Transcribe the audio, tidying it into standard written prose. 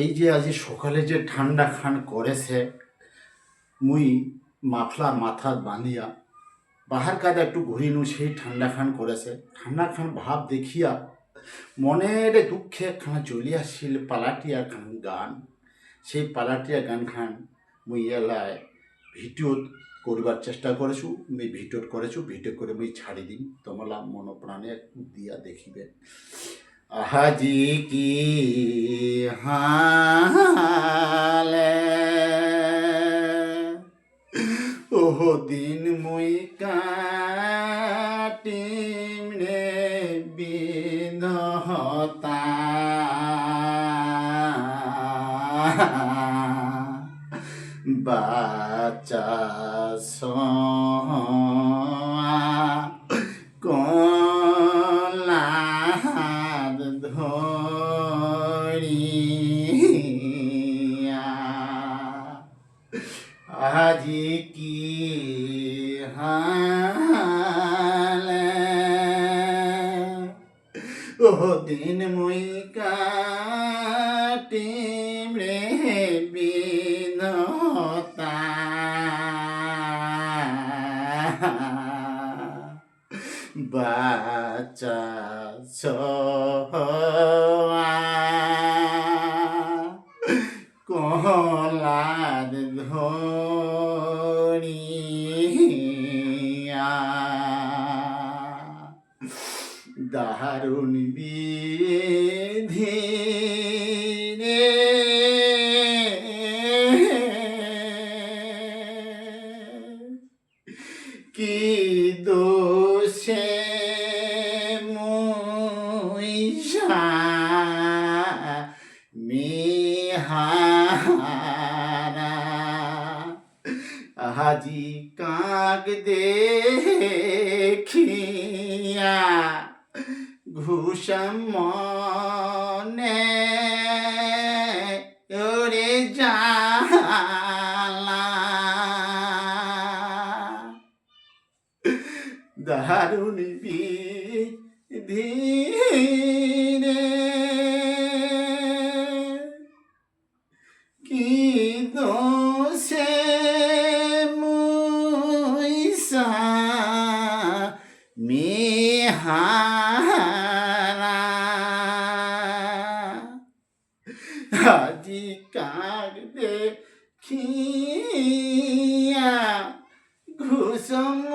এই যে আজি সকালে যে ঠান্ডা খান করেছে, মুই মাফলার মাথাত বাঁধিয়া বাহার কাদা একটু ঘুরিনু, সেই ঠান্ডা খান করেছে। ঠান্ডা খান ভাব দেখিয়া মনের দুঃখে একখানা চলিয়া আসছিল পালাটিয়া খান গান। সেই পালাটিয়া গান খান মুই এলায় ভিডিওত করবার চেষ্টা করেছু। মুই ভিডিওত করেছু, ভিডিও করে মুই ছাড়ি দিন, তোমরা মনপ্রাণে দিয়া দেখিবে। আজি কি হালে ওহ দিন মুই কাটিম রে বিনহতা, বাচা কলার ধরিয়া আজি কি হালে ও দিন মুই কাটিম রে বিনতা, বাচা কলার ধরিয়া দারুণ বিধি রে কি দোষে মুই মিহারা আজি কাক দেখিয়া ঘুষম মনে ওরে জালা, দারুণ বিধি রে কি দোষে মুই মিহারা আজি কাক দেখিয়া ঘুষম